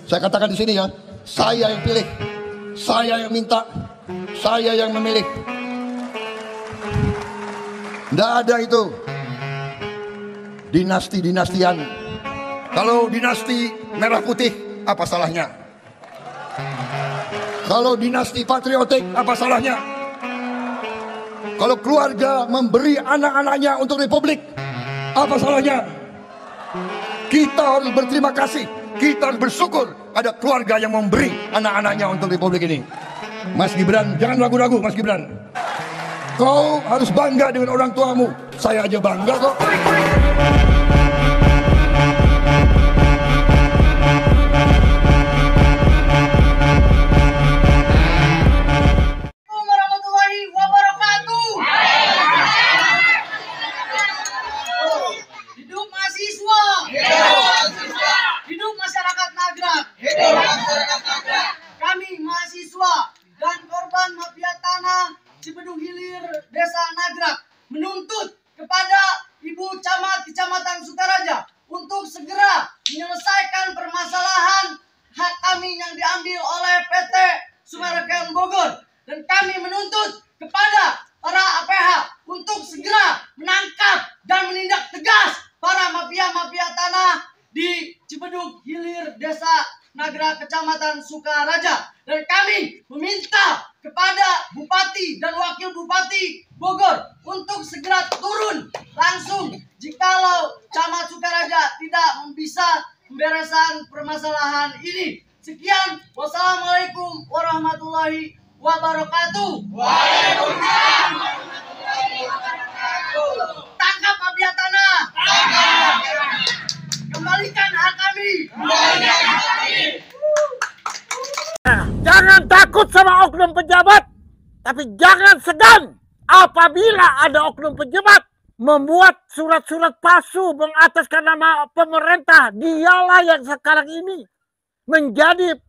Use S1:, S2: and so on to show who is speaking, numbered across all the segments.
S1: Saya katakan di sini ya, saya yang pilih, saya yang minta, saya yang memilih. Tidak ada itu dinasti-dinastian. Kalau dinasti merah putih, apa salahnya? Kalau dinasti patriotik, apa salahnya? Kalau keluarga memberi anak-anaknya untuk republik, apa salahnya? Kita harus berterima kasih, kita harus bersyukur ada keluarga yang memberi anak-anaknya untuk republik ini. Mas Gibran, jangan ragu-ragu Mas Gibran. Kau harus bangga dengan orang tuamu. Saya aja bangga kok.
S2: Kami mahasiswa dan korban mafia tanah Cipedung Hilir, Desa Nagrak menuntut kepada Ibu Camat Kecamatan Sukaraja untuk segera menyelesaikan permasalahan hak kami yang diambil oleh PT Sumarekon Bogor, dan kami menuntut kepada para APH untuk segera menangkap dan menindak tegas para mafia-mafia tanah di Cipedung Hilir, Desa Nagrak, Kecamatan Sukaraja. Dan kami meminta kepada Bupati dan Wakil Bupati Bogor untuk segera turun langsung jikalau Camat Sukaraja tidak bisa membereskan permasalahan ini. Sekian, wassalamualaikum warahmatullahi wabarakatuh.
S3: Waalaikumsalam.
S2: Tangkap mafia tanah.
S3: Tangkap.
S2: Kembalikan hak kami.
S3: Kembalikan hak kami.
S4: Jangan takut sama oknum pejabat, tapi jangan segan apabila ada oknum pejabat membuat surat-surat palsu mengataskan nama pemerintah. Dialah yang sekarang ini menjadi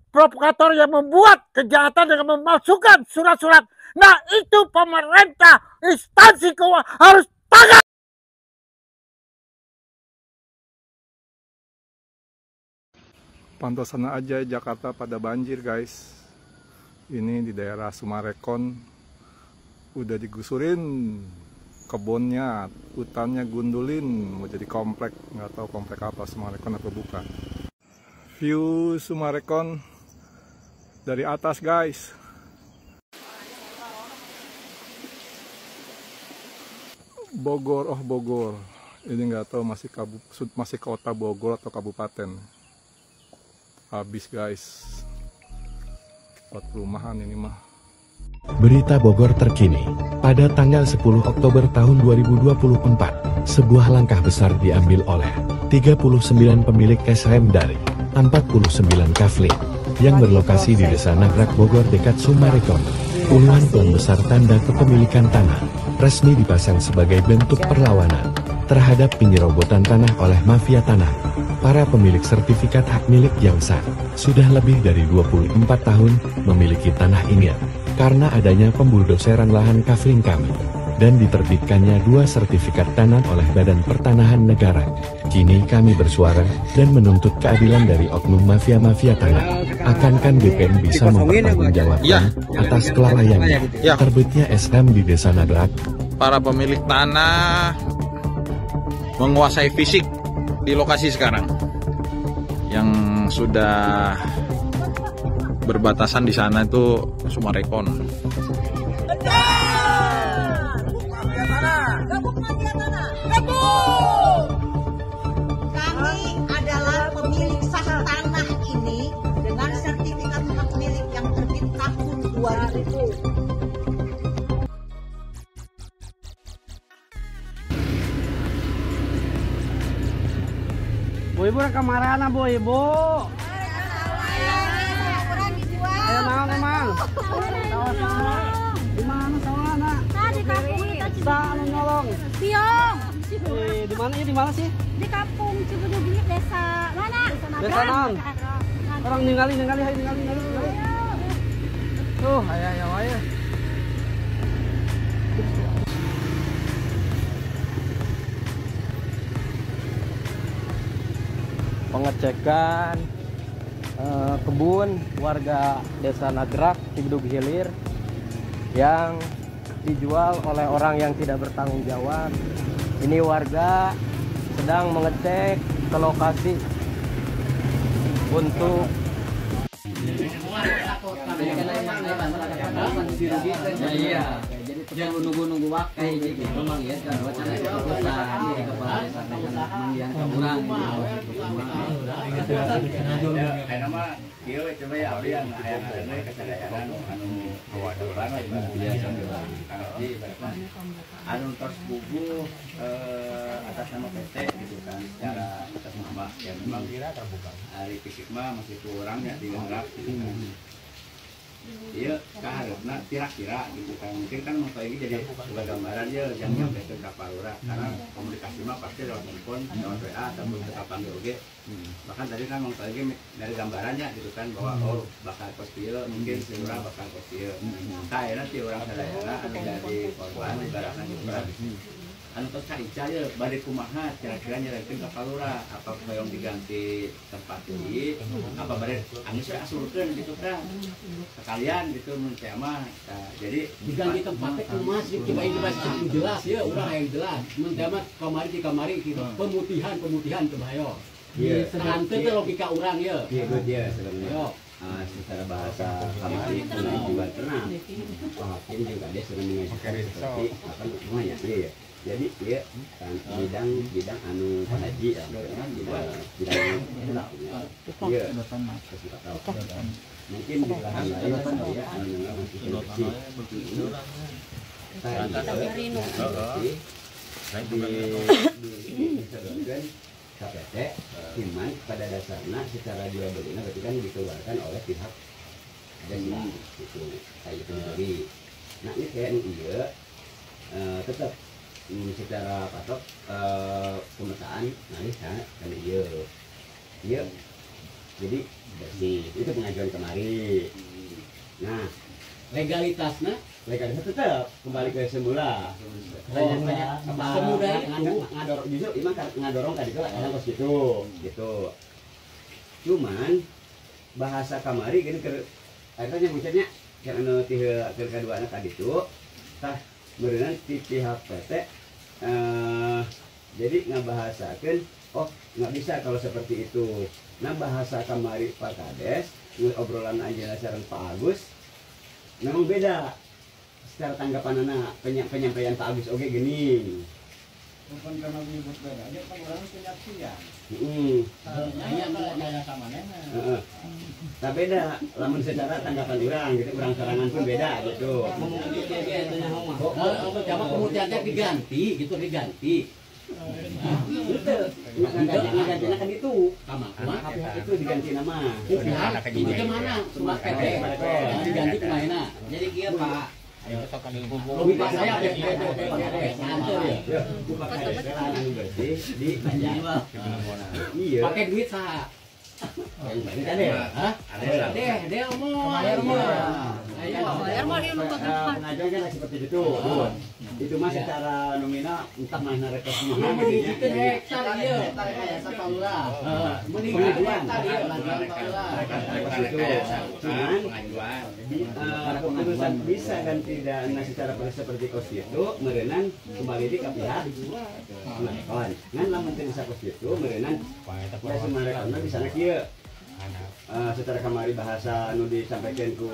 S4: provokator yang membuat kejahatan dengan memasukkan surat-surat. Nah, itu pemerintah, instansi keuangan harus tanggap.
S5: Pantesan aja Jakarta pada banjir guys. Ini di daerah Sumarekon udah digusurin kebunnya, hutannya gundulin, mau jadi komplek, nggak tahu komplek apa, Sumarekon apa bukan. View Sumarekon dari atas guys. Bogor, oh Bogor. Ini nggak tahu masih kota Bogor atau kabupaten. Habis guys, buat perumahan ini mah.
S6: Berita Bogor terkini, pada tanggal 10 Oktober tahun 2024, sebuah langkah besar diambil oleh 39 pemilik SHM dari 49 kafling yang berlokasi di Desa Nagrak Bogor dekat Sumarekon. Puluhan ton besar tanda kepemilikan tanah resmi dipasang sebagai bentuk perlawanan terhadap penyerobotan tanah oleh mafia tanah. Para pemilik sertifikat hak milik yang sah sudah lebih dari 24 tahun memiliki tanah ini karena adanya pembuldoseran lahan kafling kami dan diterbitkannya 2 sertifikat tanah oleh Badan Pertanahan Negara. Kini kami bersuara dan menuntut keadilan dari oknum mafia-mafia tanah. Akankan BPN bisa mempertanggungjawabkan atas kelalaian terbitnya SHM di Desa Nagrak?
S7: Para pemilik tanah menguasai fisik di lokasi sekarang yang sudah berbatasan di sana itu Sumarekon.
S8: Kami adalah pemilik sah tanah ini dengan sertifikat hak milik yang terbit tahun 2000.
S4: Bu Ibu rekam marana Bu Ibu. Ayo naon emang? Di mana sawana?
S9: Di kampung
S4: Anu nyolong.
S9: Tiong.
S4: Di mana ya? Di mana sih?
S9: Di kampung Cipedung Hilir, desa mana?
S4: Desa naon? Orang ningali. Tuh, ayo wae. Pengecekan
S10: kebun warga Desa Nagrak, Cibedug Hilir yang dijual oleh orang yang tidak bertanggung jawab. Ini warga sedang mengecek ke lokasi untuk
S11: jadi nunggu waktu gitu memang ya kan wacana keputusan di kepala desa manggian kamuran
S12: nama kieu coba ya abdi yang aya ngaranna kesadaran anu kawadoran biasa anu tos bubuh atas nama PT gitu kan secara atas nama ya memang terbuka hari fisik mah masih kurang ya digarap gitu kan. Iya, kaharepna kira-kira gitu kan. Mungkin kan moto ini jadi sebuah gambaran ya yang nyampe ke kapal lurah karena komunikasi mah pasti lewat handphone, lewat WA ataupun ke kapan oge. Bahkan tadi kan moto ini dari gambarannya gitu kan bahwa oh bakal kos kieu, mungkin si urang bakal kos kieu. Tah ayeuna ti urang sadayana anu jadi korban ibaratna gitu kan. Anu tos kaica ya bade kumaha kira-kira nyerempin kapal lurah apa hoyong diganti tempat deui apa bade anu saya asurkeun gitu kan sekalian gitu mun teh mah jadi
S11: diganti tempat teh kumaha sih coba ini masih jelas ya urang yang jelas mun teh mah kamari gitu pemutihan coba ayo sekarang teh logika urang ya
S12: dia sebenarnya secara bahasa kamari juga pernah mungkin juga dia sering mengajarkan seperti apa namanya ya. Jadi dia kan bidang anu haji ya, bidang dia mungkin di lahan lain saya anu masih bersih. Disebutkan KPT cuman pada dasarnya secara jual belinya berarti kan dikeluarkan oleh pihak jadi itu kayak sendiri. Nah ini kayak iya tetap secara patok pemetaan nanti kan iya jadi bersih itu pengajuan kemari. Nah legalitasnya tetap kembali ke semula. Semudah ngadorong justru imang ngadorong tadi itu ada kos gitu. Cuman bahasa kamari gini akhirnya maksudnya karena tiga kedua anak tadi itu tah berenang di pihak PT jadi ngabahasakan oh nggak bisa kalau seperti itu. Nah bahasa kamari Pak Kades obrolan aja sareng Pak Agus memang beda secara tanggapan anak penyampaian Pak Agus oke gini bukan karena menyebut beda aja kan orang penyaksian tak beda lamun secara tanggapan orang gitu orang serangan pun beda gitu
S11: kemudian diganti gitu diganti
S12: gantinya kan itu itu diganti nama
S11: ini kemana cuma PT diganti kemana jadi dia Pak logika saya pakai duit sah ada omong
S12: pengajuan kan seperti itu itu mah secara nominal entah mana rekor semua keputusan bisa dan tidak secara seperti kos itu merenang kembali di pihak kawan kan lamun bisa kos itu merenang karena di sana kia secara kamari bahasa anu disampaikan ku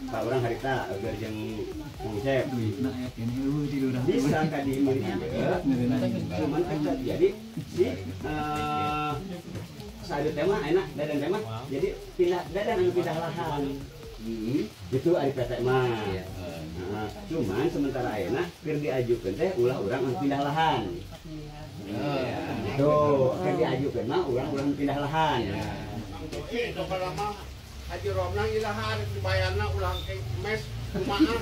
S12: Pak orang harita agar yang mengusep bisa kadi cuman kan jadi si saat tema enak dadan tema jadi pindah dadan anu pindah lahan itu ari PT mah cuman sementara enak keur diajukeun teh ulah urang anu pindah lahan itu keur diajukeun mah urang pindah lahan
S13: itu kalau mah Haji Romna ilahan dibayarna ulang ke mes kumaha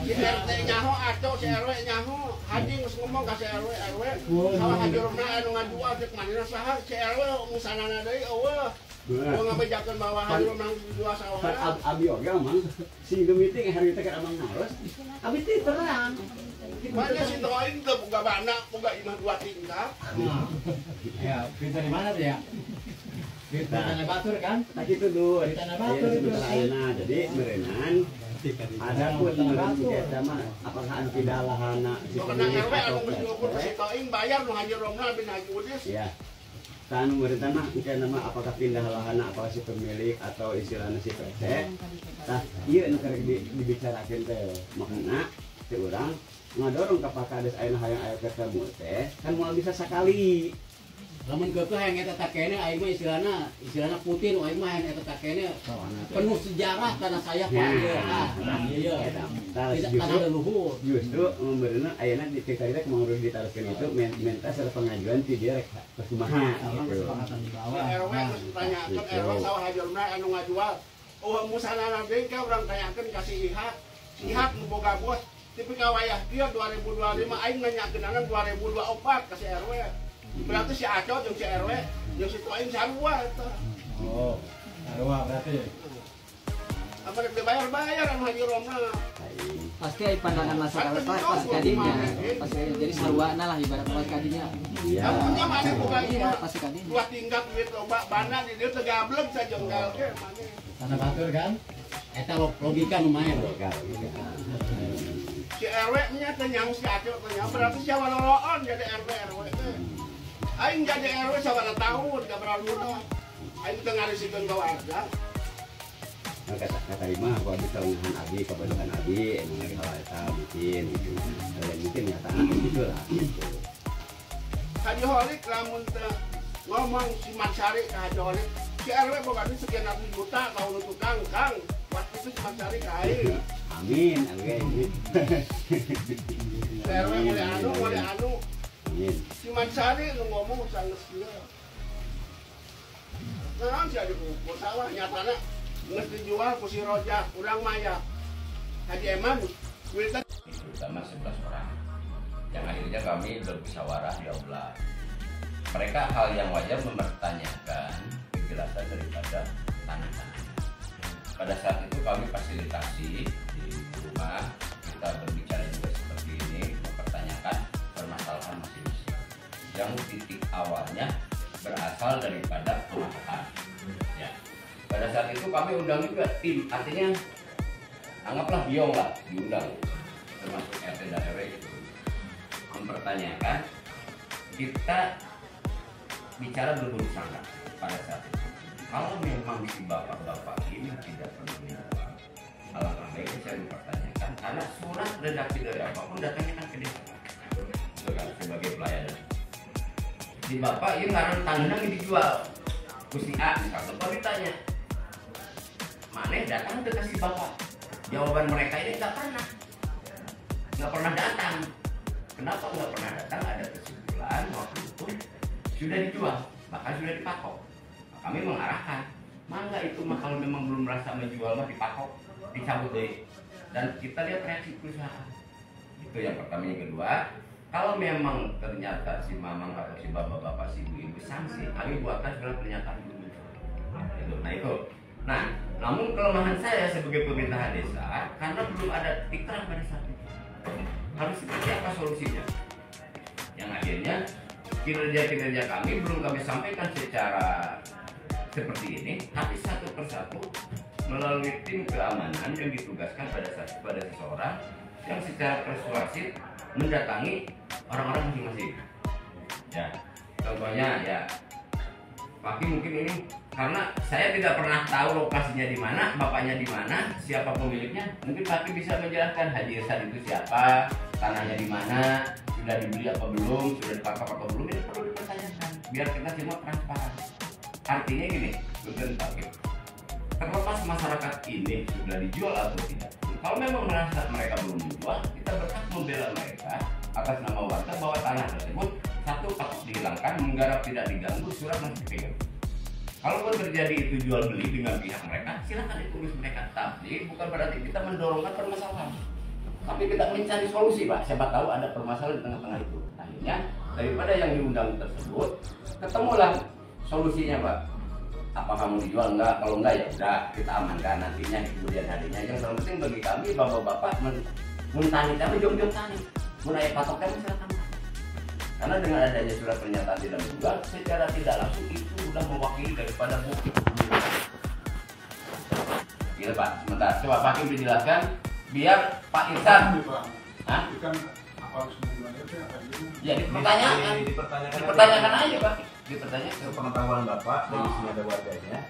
S13: si RT nyaho atau si RW nyaho Haji geus ngomong ka si RW kalau Haji Romna anu ngajual cek manehna saha si RW musanana deui eueuh gua ngabejakeun bahwa Haji Romna dijual saha
S12: abi oge amang si gemiting hari teh ka amang naros abi teh terang
S13: banyak si doain teu boga bana boga imah 2 tingkat
S11: ya pintar di mana tuh ya Di Tanah Batur kan?
S12: Tadi itu dulu.
S11: Di Tanah Batur itu.
S12: Jadi merenan ada pun menurut kita mah apakah anu tidak lahana si pemilik atau
S13: PT. Bayar nu Haji Romla bin Haji Udis.
S12: Ya. Kan mereka mah nama apakah pindah lahana apakah si pemilik atau istilahnya si PT. Nah, iya nu karek dibicarakeun teh. Makna teh urang ngadorong ka Pakades ayeuna hayang aya ketemu teh kan moal bisa sakali.
S11: Lamun keukeuh hayang eta takene aing mah istilahna Putin aing mah hayang eta takene penuh sejarah tanah saya Pak. Iya. Tanah leluhur.
S12: Justru memberinya ayeuna di TKI teh mangruh ditaruhkeun itu minta salah pengajuan ti dia rek kumaha gitu.
S13: RW geus ditanyakeun RW saha Haji Romla anu ngajual. Oh musanana deui ka urang tanyakeun ka si Ihak. Si Ihak nu boga bos. Tapi kawayah dia 2025 aing nanyakeun 2024 ka si RW. Berarti si Aco jeung si RW jeung si Toing sarua eta.
S11: Oh, sarua berarti.
S13: Apa rek dibayar-bayar anu Haji Romla.
S14: Pasti ai pandangan masyarakat pas kadinya. Pas jadi saruana lah ibarat pas kadinya.
S12: Iya.
S13: Amunnya mana boga ieu
S14: pas kadinya.
S13: dua tingkat duit loba bana di dieu teh gablek sajenggal ge mane.
S11: Tanah Batur kan? Eta logika nu main.
S13: Si RW nya teh nyang si Aco teh nyang berarti siapa loloon jadi RW teh. Aing jadi RW sabaraha tahun ka beraluna. Aing teu ngarisikeun ka warga.
S12: Kata Imah kalau bisa lengahan abi kebetulan abi emang lagi hal eta bikin gitu. Dan mungkin nyata gitu lah.
S13: Haji Holik lamun teh ngomong si Mansari ka Haji Holik, si RW boga duit sekian ratus juta kalau nu tukang Kang. Waktu itu si Mansari ka aing.
S12: Amin, amin.
S13: RW mulai anu.
S12: Amin.
S13: Si Mansari nu ngomong sangeus kieu. Naon sih adi kumpul sawah nyatana geus dijual ku si Rojak, urang maya. Haji Eman duitna
S15: terutama 11 orang. Yang akhirnya kami bermusyawarah di aula. Mereka hal yang wajar mempertanyakan kejelasan daripada tanah-tanah. Pada saat itu kami fasilitasi di rumah, kita berbicara juga seperti ini, mempertanyakan permasalahan masing-masing. Yang titik awalnya berasal daripada pemahaman. Ya. Pada saat itu kami undang juga tim, artinya anggaplah biong lah diundang, termasuk RT dan RW itu, mempertanyakan. Kita bicara berburuk sangka pada saat itu. Kalau memang si bapak-bapak ini tidak peduli uang, alangkah baiknya saya mempertanyakan karena surat redaksi dari apapun datangnya kan ke desa, itu kan sebagai pelayanan. Si bapak ini karena tanahnya dijual, kusi A misalnya, kalau ditanya, mana datang ke si bapak? Jawaban mereka ini nggak pernah datang. Kenapa nggak pernah datang? Ada kesimpulan waktu itu sudah dijual, bahkan sudah dipakok. Kami mengarahkan, mangga itu mah kalau memang belum merasa menjual mah dipakok, dicabut deh. Dan kita lihat reaksi perusahaan. Itu yang pertama. Yang kedua, kalau memang ternyata si mamang atau si bapak-bapak, si ibu-ibu sanksi, kami buatkan surat pernyataan dulu. Nah itu. Nah, namun kelemahan saya sebagai pemerintahan desa, karena belum ada titik terang pada saat itu. Harus seperti apa solusinya? Yang akhirnya kinerja-kinerja kami belum kami sampaikan secara seperti ini, tapi satu persatu melalui tim keamanan yang ditugaskan pada seseorang yang secara persuasif mendatangi orang-orang masing-masing. Ya, contohnya ya, Pak mungkin ini karena saya tidak pernah tahu lokasinya di mana, bapaknya di mana, siapa pemiliknya. Mungkin Pak bisa menjelaskan Haji Irsan itu siapa, tanahnya di mana, sudah dibeli apa belum, sudah dipakap apa belum, itu perlu dipertanyakan biar kita semua transparan. Artinya gini, terlepas masyarakat ini sudah dijual atau tidak, kalau memang merasa mereka belum dijual, kita berhak membela mereka atas nama warga bahwa tanah tersebut satu patut dihilangkan, menggarap tidak diganggu, surat masih dipegang. Kalaupun terjadi itu jual beli dengan pihak mereka, silakan itu urus mereka. Tapi bukan berarti kita mendorongkan permasalahan, tapi kita mencari solusi, Pak. Siapa tahu ada permasalahan di tengah-tengah itu. Akhirnya daripada yang diundang tersebut, ketemulah solusinya, Pak. Apa kamu dijual enggak? Kalau enggak ya udah kita amankan nantinya di kemudian harinya. Yang terpenting penting bagi kami bapak-bapak mentani kami jom-jom tani. Mulai patoknya silakan. Karena dengan adanya surat pernyataan tidak menjual, secara tidak langsung itu sudah mewakili daripada bukti. Iya Pak, sebentar. Coba Pak Kim dijelaskan biar Pak Irsan. Hah? Ya dipertanyakan aja Pak. Dipertanyakan.
S12: Pengetahuan Bapak dari sini ada warganya.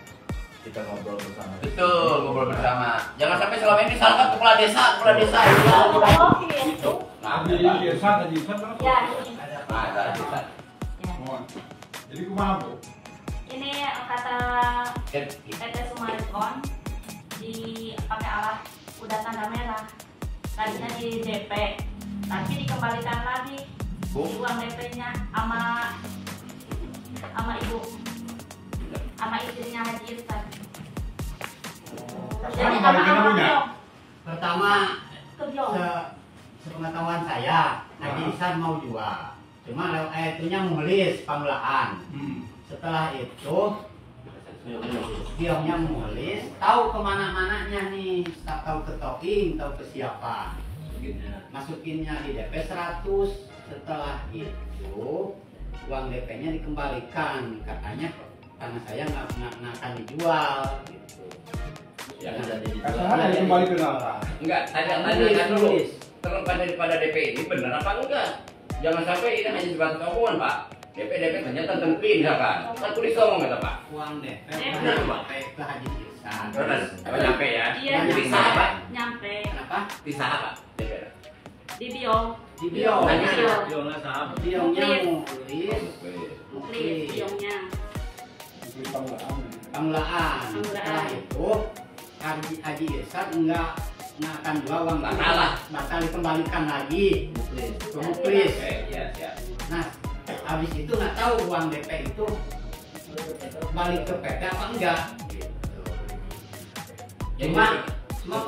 S12: Kita ngobrol bersama.
S15: Betul, ngobrol bersama. Jangan sampai selama ini salahkan kepala desa. Itu. Nah,
S5: di desa tadi kan?
S9: Ya.
S15: Ada desa.
S5: Jadi kemana Bu?
S9: Ini kata PT Sumarekon dipakai alat udah tanda merah. Tadinya di DP, tapi dikembalikan lagi uang DP-nya sama ibu, sama istrinya Haji Irsan. Jadi
S11: pertama sepengetahuan saya Haji Irsan mau jual, cuma itunya mulis panglaan. Setelah itu Giongnya mulis, tahu kemana-mananya nih, tahu ke Toing, tahu ke siapa. Masukinnya di DP 100. Setelah itu uang DP-nya dikembalikan, katanya karena saya nggak akan dijual gitu.
S15: Ya ada
S5: dijual. Kembali ke apa?
S15: Enggak, tanya dulu. Terlepas daripada DP ini benar apa enggak? Jangan sampai ini hanya sebatas omongan Pak. DP ternyata tentuin misalkan. Kan tulis ngomong kata Pak.
S11: Uang DP
S15: benar Pak.
S11: Ke Haji Irsan.
S15: Terus nyampe ya?
S9: Iya,
S15: bisa Pak?
S9: Nyampe.
S11: Kenapa?
S15: Bisa apa? DP.
S9: Di bio.
S11: Biongnya mulis.
S9: Biongnya.
S11: Panglaan. Setelah itu Haji Irsan nggak akan jual uang batal dikembalikan lagi ke muklis. Nah, habis itu nggak tahu uang DP itu balik ke PT apa enggak. Cuma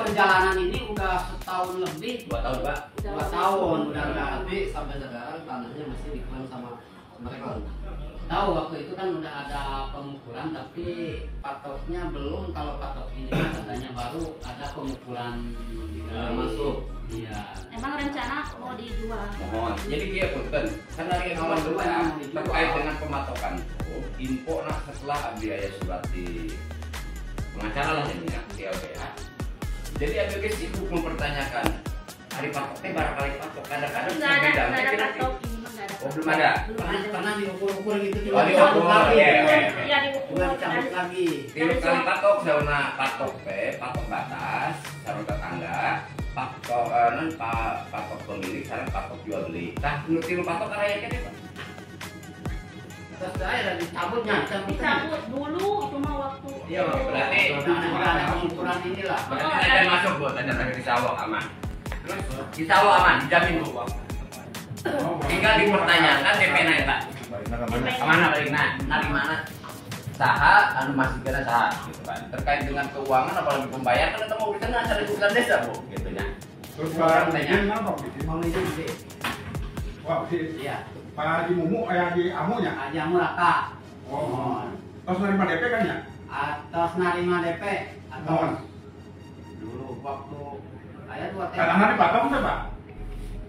S11: perjalanan ini udah setahun lebih.
S15: 2 tahun Pak.
S11: 2 tahun udah nggak.
S14: Tapi sampai sekarang tanahnya masih diklaim sama mereka.
S11: Tahu waktu itu kan udah ada pengukuran tapi patoknya belum. Kalau patok ini katanya baru ada pengukuran
S14: masuk.
S11: Iya.
S9: Emang rencana mau dijual.
S15: Mohon. Jadi dia punten. Karena yang awal dulu terkait dengan pematokan info setelah biaya surat di pengacara lah jadinya LBH. Jadi ABG sibuk mempertanyakan hari patoknya barangkali patok kadang-kadang
S9: nggak ada patok.
S15: Oh belum ada.
S11: Pernah diukur-ukur gitu.
S15: Oh diukur lagi.
S9: Iya diukur
S11: cabut lagi.
S15: Tilu kali patok sauna patok patok batas, sarung tetangga, patok pemilik, sarung patok jual beli. Nah, tilu patok karaya kan Pak.
S11: Terus saya dicabutnya,
S9: dicabut dulu cuma waktu.
S15: Iya, berarti
S11: ada pengukuran inilah.
S15: Berarti ada masuk Bu, ada lagi di sawah aman. Terus di sawah aman, dijamin Bu. Tinggal dipertanyakan DP-nya ya Pak. Kemana baliknya? Nah di mana? Saha, masih kena saha, gitu kan. Terkait dengan keuangan, apalagi pembayaran, kan kita mau kita acara jurusan desa Bu, gitu ya.
S5: Terus Pak izin apa?
S11: Mau izin sih.
S5: Wah,
S11: iya.
S5: Pak Haji Mumu, Haji Amunya?
S11: Haji Amu Raka.
S5: Oh. Terus nerima DP kan ya?
S11: Atas nerima DP.
S5: Mohon.
S11: Dulu waktu saya 2 tahun.
S5: Kadang-kadang dipatok nggak Pak?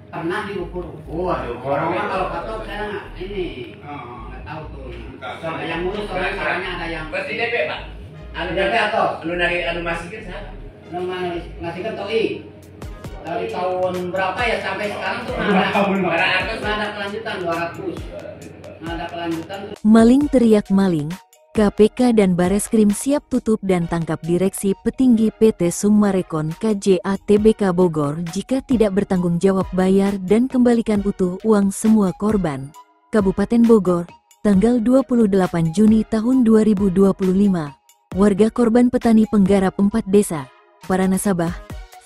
S11: Pernah diukur-ukur. Kalau patok saya nggak ini. Nggak tahu tuh. Soalnya yang ngurus soalnya ada yang.
S15: Berarti DP Pak?
S11: Anu DP atau?
S15: Anu masihkan siapa?
S11: Ngasihkan TOI. Dari tahun berapa ya sampai sekarang tuh nggak ada kelanjutan 200. Nggak ada kelanjutan.
S16: Maling teriak maling. KPK dan Bareskrim siap tutup dan tangkap direksi petinggi PT Sumarekon KJA TBK Bogor jika tidak bertanggung jawab bayar dan kembalikan utuh uang semua korban. Kabupaten Bogor, tanggal 28 Juni tahun 2025. Warga korban petani penggarap 4 desa, para nasabah,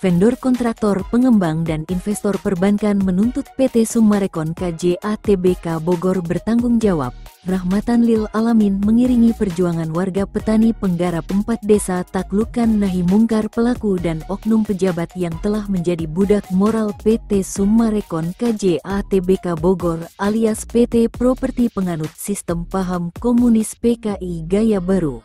S16: vendor kontraktor, pengembang dan investor perbankan menuntut PT Sumarekon KJA TBK Bogor bertanggung jawab. Rahmatan lil alamin mengiringi perjuangan warga petani penggarap 4 desa Taklukan Nahi Mungkar pelaku dan oknum pejabat yang telah menjadi budak moral PT Sumarekon KJA TBK Bogor alias PT Properti penganut sistem paham komunis PKI Gaya Baru.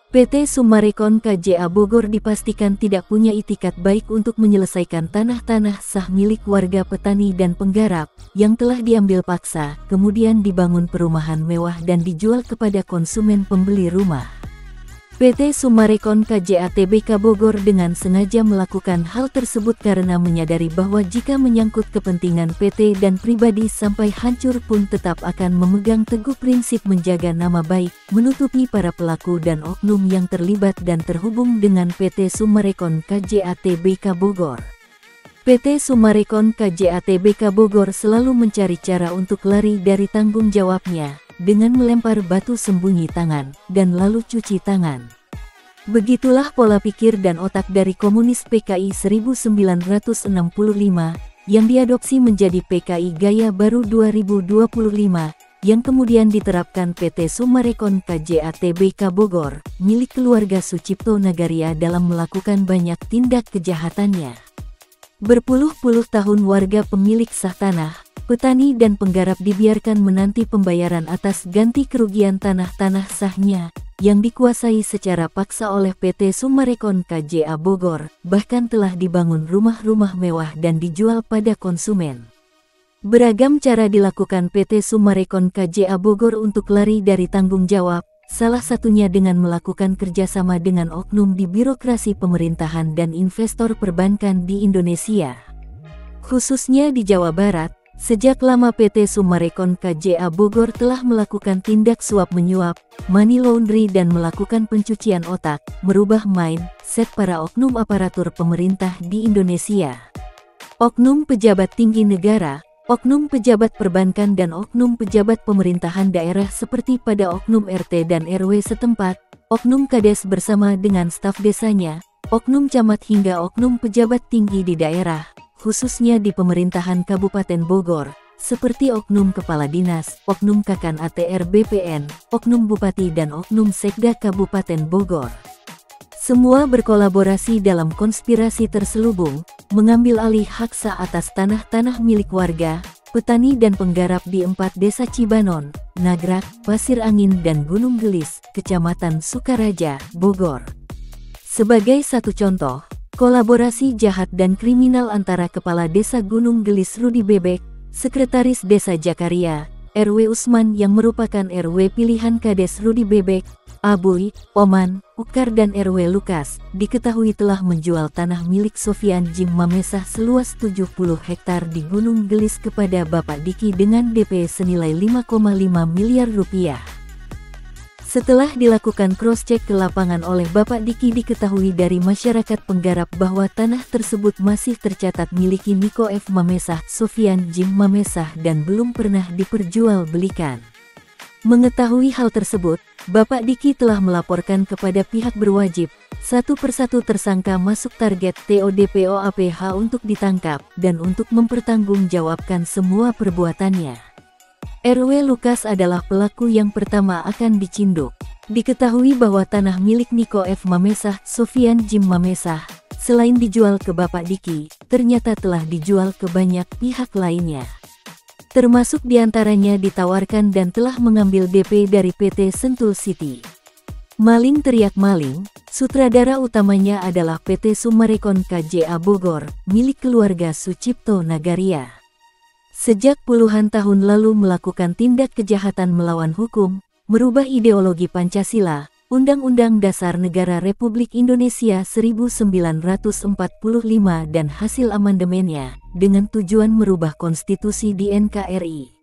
S16: PT Summarecon KJA Bogor dipastikan tidak punya itikat baik untuk menyelesaikan tanah-tanah sah milik warga petani dan penggarap yang telah diambil paksa, kemudian dibangun perumahan mewah dan dijual kepada konsumen pembeli rumah. PT Summarecon KJA TBK Bogor dengan sengaja melakukan hal tersebut karena menyadari bahwa jika menyangkut kepentingan PT dan pribadi sampai hancur pun tetap akan memegang teguh prinsip menjaga nama baik, menutupi para pelaku dan oknum yang terlibat dan terhubung dengan PT Summarecon KJA TBK Bogor. PT Summarecon KJA TBK Bogor selalu mencari cara untuk lari dari tanggung jawabnya, dengan melempar batu sembunyi tangan, dan lalu cuci tangan. Begitulah pola pikir dan otak dari komunis PKI 1965, yang diadopsi menjadi PKI Gaya Baru 2025, yang kemudian diterapkan PT Summarecon KJA TBK Bogor, milik keluarga Sucipto Nagaria dalam melakukan banyak tindak kejahatannya. Berpuluh-puluh tahun warga pemilik sah tanah, petani dan penggarap dibiarkan menanti pembayaran atas ganti kerugian tanah-tanah sahnya, yang dikuasai secara paksa oleh PT Summarecon KJA Bogor, bahkan telah dibangun rumah-rumah mewah dan dijual pada konsumen. Beragam cara dilakukan PT Summarecon KJA Bogor untuk lari dari tanggung jawab, salah satunya dengan melakukan kerjasama dengan oknum di birokrasi pemerintahan dan investor perbankan di Indonesia. Khususnya di Jawa Barat, sejak lama PT Summarecon KJA Bogor telah melakukan tindak suap menyuap, money laundry dan melakukan pencucian otak, merubah mindset para oknum aparatur pemerintah di Indonesia. Oknum pejabat tinggi negara, oknum pejabat perbankan dan oknum pejabat pemerintahan daerah seperti pada oknum RT dan RW setempat, oknum kades bersama dengan staf desanya, oknum camat hingga oknum pejabat tinggi di daerah, khususnya di pemerintahan Kabupaten Bogor, seperti oknum kepala dinas, oknum Kakan ATR BPN, oknum bupati dan oknum sekda Kabupaten Bogor. Semua berkolaborasi dalam konspirasi terselubung, mengambil alih hak sah atas tanah-tanah milik warga, petani dan penggarap di 4 desa Cibanon, Nagrak, Pasir Angin dan Gunung Gelis, Kecamatan Sukaraja, Bogor. Sebagai satu contoh, kolaborasi jahat dan kriminal antara Kepala Desa Gunung Gelis Rudi Bebek, Sekretaris Desa Jakaria, RW Usman yang merupakan RW pilihan Kades Rudi Bebek, Abuy, Oman, Ukar dan RW Lukas, diketahui telah menjual tanah milik Sofian Jim Mamesah seluas 70 hektar di Gunung Gelis kepada Bapak Diki dengan DP senilai 5,5 miliar rupiah. Setelah dilakukan cross-check ke lapangan oleh Bapak Diki diketahui dari masyarakat penggarap bahwa tanah tersebut masih tercatat miliki Niko F. Mamesah, Sofian Jim Mamesah dan belum pernah diperjualbelikan. Mengetahui hal tersebut, Bapak Diki telah melaporkan kepada pihak berwajib, satu persatu tersangka masuk target TODPO APH untuk ditangkap dan untuk mempertanggungjawabkan semua perbuatannya. RW Lukas adalah pelaku yang pertama akan dicinduk. Diketahui bahwa tanah milik Niko F. Mamesah, Sofian Jim Mamesah, selain dijual ke Bapak Diki, ternyata telah dijual ke banyak pihak lainnya. Termasuk diantaranya ditawarkan dan telah mengambil DP dari PT Sentul City. Maling teriak maling, sutradara utamanya adalah PT Summarecon KJA Bogor, milik keluarga Sucipto Nagaria. Sejak puluhan tahun lalu melakukan tindak kejahatan melawan hukum, merubah ideologi Pancasila, Undang-Undang Dasar Negara Republik Indonesia 1945 dan hasil amandemennya, dengan tujuan merubah konstitusi di NKRI.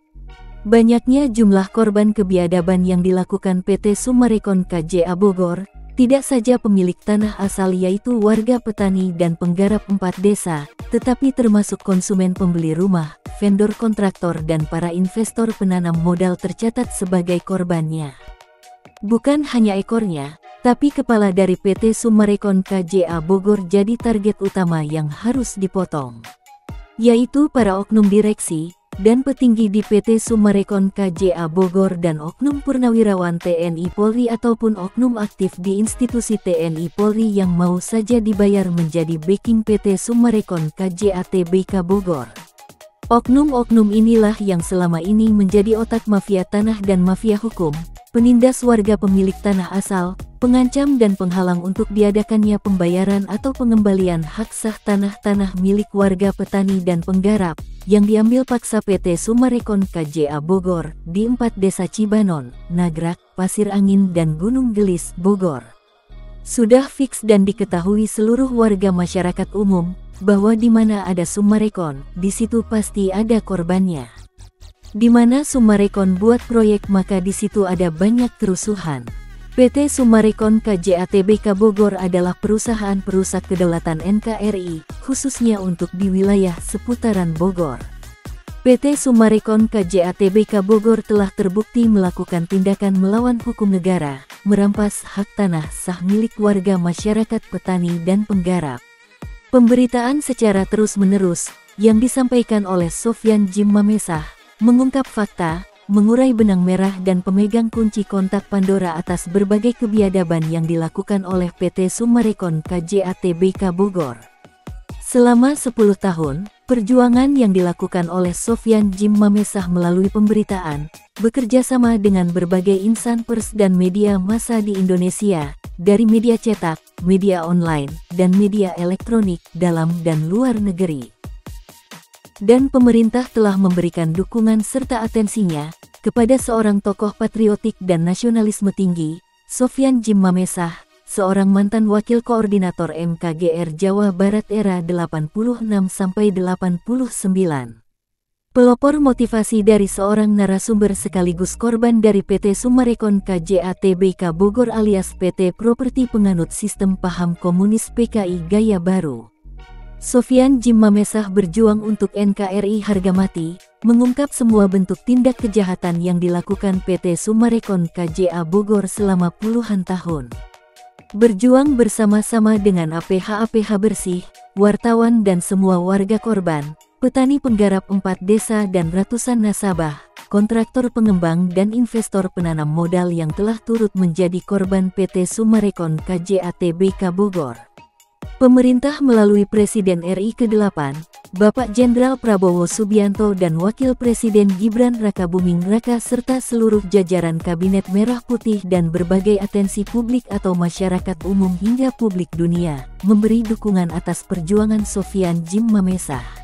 S16: Banyaknya jumlah korban kebiadaban yang dilakukan PT Summarecon KJA Bogor, tidak saja pemilik tanah asal yaitu warga petani dan penggarap 4 desa, tetapi termasuk konsumen pembeli rumah, vendor kontraktor dan para investor penanam modal tercatat sebagai korbannya. Bukan hanya ekornya, tapi kepala dari PT Summarecon KJA Bogor jadi target utama yang harus dipotong, yaitu para oknum direksi dan petinggi di PT Summarecon KJA Bogor dan oknum purnawirawan TNI Polri ataupun oknum aktif di institusi TNI Polri yang mau saja dibayar menjadi backing PT Summarecon KJA TBK Bogor. Oknum-oknum inilah yang selama ini menjadi otak mafia tanah dan mafia hukum, penindas warga pemilik tanah asal, pengancam dan penghalang untuk diadakannya pembayaran atau pengembalian hak sah tanah-tanah milik warga petani dan penggarap, yang diambil paksa PT Summarecon KJA Bogor, di 4 desa Cibanon, Nagrak, Pasir Angin dan Gunung Gelis, Bogor. Sudah fix dan diketahui seluruh warga masyarakat umum, bahwa di mana ada Summarecon, di situ pasti ada korbannya. Di mana Summarecon buat proyek maka di situ ada banyak kerusuhan. PT Summarecon KJA Tbk Bogor adalah perusahaan perusak kedaulatan NKRI, khususnya untuk di wilayah seputaran Bogor. PT Summarecon KJA Tbk Bogor telah terbukti melakukan tindakan melawan hukum negara, merampas hak tanah sah milik warga masyarakat petani dan penggarap. Pemberitaan secara terus-menerus, yang disampaikan oleh Sofyan Jim Mamesah, mengungkap fakta, mengurai benang merah dan pemegang kunci kontak Pandora atas berbagai kebiadaban yang dilakukan oleh PT Summarecon KJA Tbk Bogor. Selama 10 tahun, perjuangan yang dilakukan oleh Sofyan Jim Mamesah melalui pemberitaan, bekerja sama dengan berbagai insan pers dan media massa di Indonesia, dari media cetak, media online, dan media elektronik, dalam dan luar negeri. Dan pemerintah telah memberikan dukungan serta atensinya kepada seorang tokoh patriotik dan nasionalisme tinggi, Sofyan Jim Mamesah, seorang mantan wakil koordinator MKGR Jawa Barat era 86-89. Pelopor motivasi dari seorang narasumber sekaligus korban dari PT Summarecon KJA Tbk Bogor alias PT Properti penganut sistem paham komunis PKI Gaya Baru. Sofyan Jim Mamesah berjuang untuk NKRI harga mati, mengungkap semua bentuk tindak kejahatan yang dilakukan PT Summarecon KJA Bogor selama puluhan tahun. Berjuang bersama-sama dengan APH-APH bersih, wartawan dan semua warga korban, petani penggarap 4 desa dan ratusan nasabah, kontraktor pengembang dan investor penanam modal yang telah turut menjadi korban PT Summarecon KJA Tbk Bogor. Pemerintah melalui Presiden RI ke-8, Bapak Jenderal Prabowo Subianto dan Wakil Presiden Gibran Rakabuming Raka serta seluruh jajaran Kabinet Merah Putih dan berbagai atensi publik atau masyarakat umum hingga publik dunia, memberi dukungan atas perjuangan Sofyan Jim Mamesah.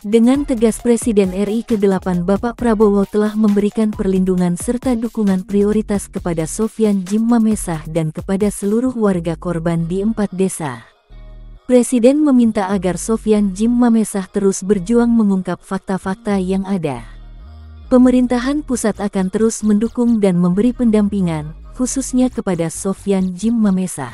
S16: Dengan tegas Presiden RI ke-8 Bapak Prabowo telah memberikan perlindungan serta dukungan prioritas kepada Sofyan Jim Mamesah dan kepada seluruh warga korban di 4 desa. Presiden meminta agar Sofyan Jim Mamesah terus berjuang mengungkap fakta-fakta yang ada. Pemerintahan pusat akan terus mendukung dan memberi pendampingan, khususnya kepada Sofyan Jim Mamesah.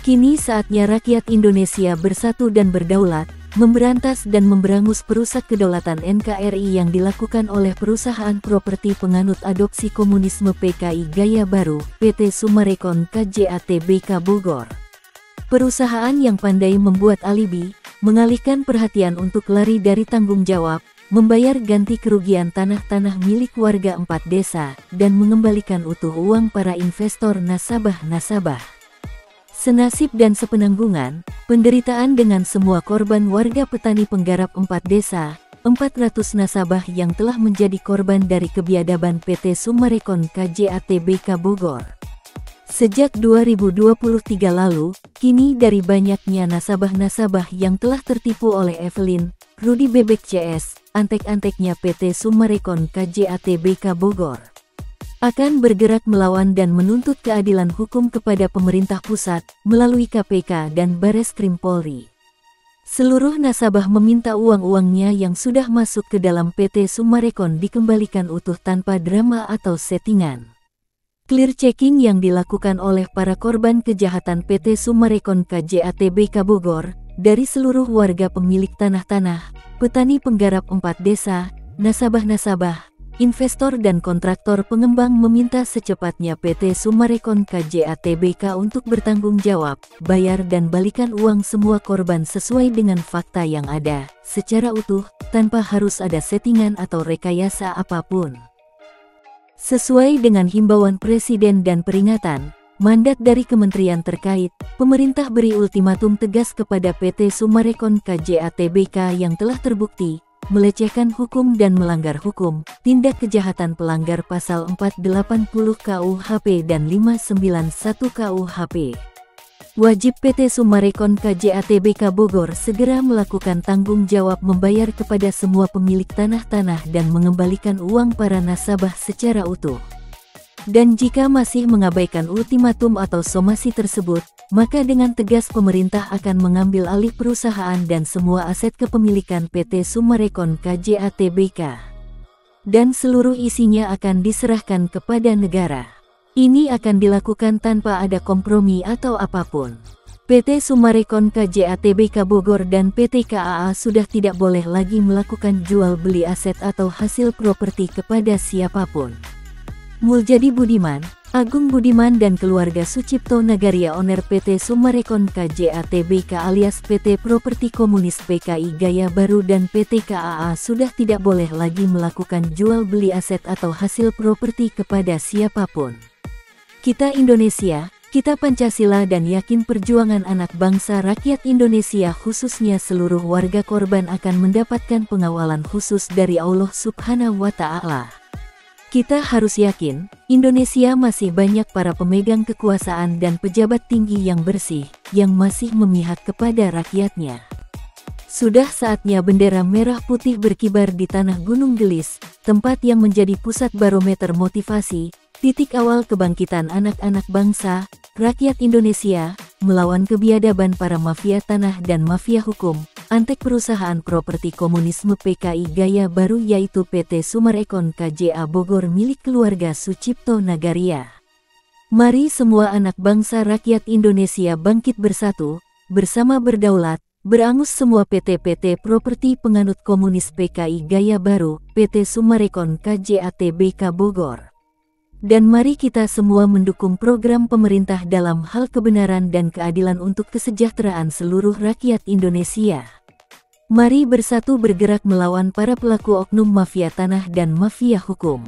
S16: Kini saatnya rakyat Indonesia bersatu dan berdaulat, memberantas dan memberangus perusak kedaulatan NKRI yang dilakukan oleh perusahaan properti penganut adopsi komunisme PKI Gaya Baru, PT Summarecon KJA Tbk Bogor. Perusahaan yang pandai membuat alibi, mengalihkan perhatian untuk lari dari tanggung jawab, membayar ganti kerugian tanah-tanah milik warga 4 desa, dan mengembalikan utuh uang para investor nasabah-nasabah. Senasib dan sepenanggungan, penderitaan dengan semua korban warga petani penggarap 4 desa, 400 nasabah yang telah menjadi korban dari kebiadaban PT Summarecon KJA Tbk Bogor. Sejak 2023 lalu, kini dari banyaknya nasabah-nasabah yang telah tertipu oleh Evelyn, Rudi Bebek CS, antek-anteknya PT Summarecon KJA Tbk Bogor akan bergerak melawan dan menuntut keadilan hukum kepada pemerintah pusat melalui KPK dan Bareskrim Polri. Seluruh nasabah meminta uang-uangnya yang sudah masuk ke dalam PT Summarecon dikembalikan utuh tanpa drama atau settingan. Clear checking yang dilakukan oleh para korban kejahatan PT Summarecon KJA Tbk Bogor, dari seluruh warga pemilik tanah-tanah, petani penggarap 4 desa, nasabah-nasabah, investor dan kontraktor pengembang meminta secepatnya PT Summarecon KJA Tbk untuk bertanggung jawab, bayar dan balikan uang semua korban sesuai dengan fakta yang ada, secara utuh, tanpa harus ada settingan atau rekayasa apapun. Sesuai dengan himbauan Presiden dan peringatan, mandat dari kementerian terkait, pemerintah beri ultimatum tegas kepada PT Summarecon KJA Tbk yang telah terbukti, melecehkan hukum dan melanggar hukum, tindak kejahatan pelanggar pasal 480 KUHP dan 591 KUHP. Wajib PT Summarecon KJA Tbk Bogor segera melakukan tanggung jawab membayar kepada semua pemilik tanah-tanah dan mengembalikan uang para nasabah secara utuh. Dan jika masih mengabaikan ultimatum atau somasi tersebut, maka dengan tegas pemerintah akan mengambil alih perusahaan dan semua aset kepemilikan PT Summarecon KJA Tbk. Dan seluruh isinya akan diserahkan kepada negara. Ini akan dilakukan tanpa ada kompromi atau apapun. PT Summarecon KJA Tbk Bogor dan PT KAA sudah tidak boleh lagi melakukan jual beli aset atau hasil properti kepada siapapun. Muljadi Budiman, Agung Budiman dan keluarga Sucipto Nagaria owner PT Summarecon KJA Tbk alias PT Properti Komunis PKI Gaya Baru dan PT KAA sudah tidak boleh lagi melakukan jual beli aset atau hasil properti kepada siapapun. Kita Indonesia, kita Pancasila dan yakin perjuangan anak bangsa rakyat Indonesia khususnya seluruh warga korban akan mendapatkan pengawalan khusus dari Allah Subhanahu wa Ta'ala. Kita harus yakin, Indonesia masih banyak para pemegang kekuasaan dan pejabat tinggi yang bersih, yang masih memihak kepada rakyatnya. Sudah saatnya bendera merah putih berkibar di tanah Gunung Gelis, tempat yang menjadi pusat barometer motivasi, titik awal kebangkitan anak-anak bangsa, rakyat Indonesia, melawan kebiadaban para mafia tanah dan mafia hukum, antek perusahaan properti komunisme PKI Gaya Baru yaitu PT Summarecon KJA Bogor milik keluarga Sucipto Nagaria. Mari semua anak bangsa rakyat Indonesia bangkit bersatu, bersama berdaulat, berangus semua PT-PT properti penganut komunis PKI Gaya Baru, PT Summarecon KJA Tbk Bogor. Dan mari kita semua mendukung program pemerintah dalam hal kebenaran dan keadilan untuk kesejahteraan seluruh rakyat Indonesia. Mari bersatu bergerak melawan para pelaku oknum mafia tanah dan mafia hukum.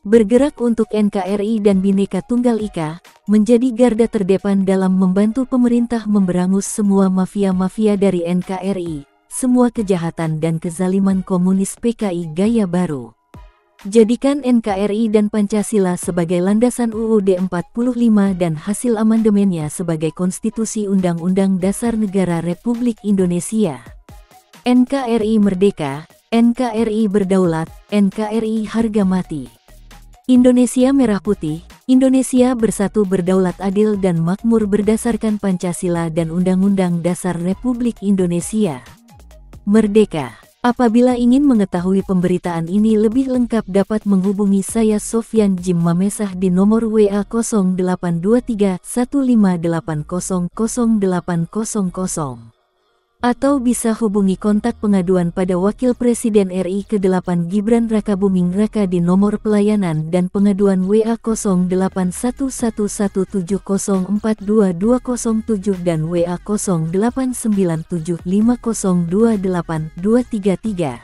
S16: Bergerak untuk NKRI dan Bhinneka Tunggal Ika, menjadi garda terdepan dalam membantu pemerintah memberangus semua mafia-mafia dari NKRI, semua kejahatan dan kezaliman komunis PKI Gaya Baru. Jadikan NKRI dan Pancasila sebagai landasan UUD 45 dan hasil amandemennya sebagai konstitusi Undang-Undang Dasar Negara Republik Indonesia. NKRI merdeka, NKRI berdaulat, NKRI harga mati. Indonesia merah putih, Indonesia bersatu berdaulat adil dan makmur berdasarkan Pancasila dan Undang-Undang Dasar Republik Indonesia. Merdeka! Apabila ingin mengetahui pemberitaan ini lebih lengkap dapat menghubungi saya Sofyan Jim Mamesah di nomor WA 0823 15800 0800. Atau bisa hubungi kontak pengaduan pada Wakil Presiden RI ke-8 Gibran Rakabuming Raka di nomor pelayanan dan pengaduan WA 081170422207 dan WA 0897502823.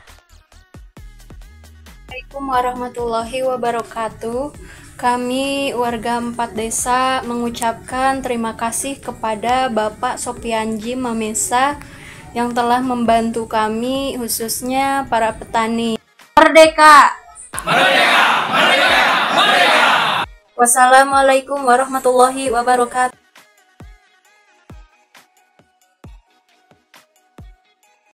S17: Assalamualaikum warahmatullahi wabarakatuh. Kami warga 4 desa mengucapkan terima kasih kepada Bapak Sofyan Jim Mamesah yang telah membantu kami, khususnya para petani. Merdeka! Merdeka! Merdeka! Merdeka! Wassalamualaikum warahmatullahi wabarakatuh.